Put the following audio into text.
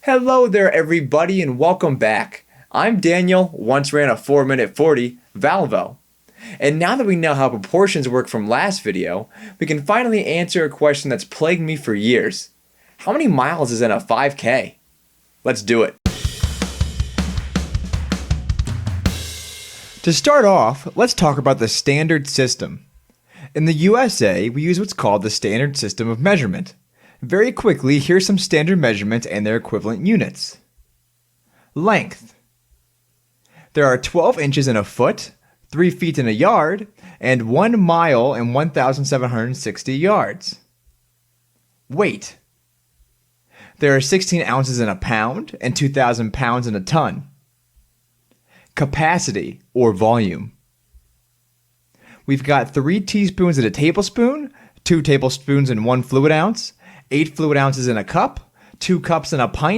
Hello there everybody and welcome back. I'm Daniel, once ran a 4-minute 40, Valvo. And now that we know how proportions work from last video, we can finally answer a question that's plagued me for years. How many miles is in a 5K? Let's do it. To start off, let's talk about the standard system. In the USA, we use what's called the standard system of measurement. Very quickly, here's some standard measurements and their equivalent units. Length. There are 12 inches in a foot, 3 feet in a yard, and 1 mile and 1,760 yards. Weight. There are 16 ounces in a pound and 2,000 pounds in a ton. Capacity, or volume. We've got 3 teaspoons in a tablespoon, 2 tablespoons in 1 fluid ounce, 8 fluid ounces in a cup, 2 cups in a pint,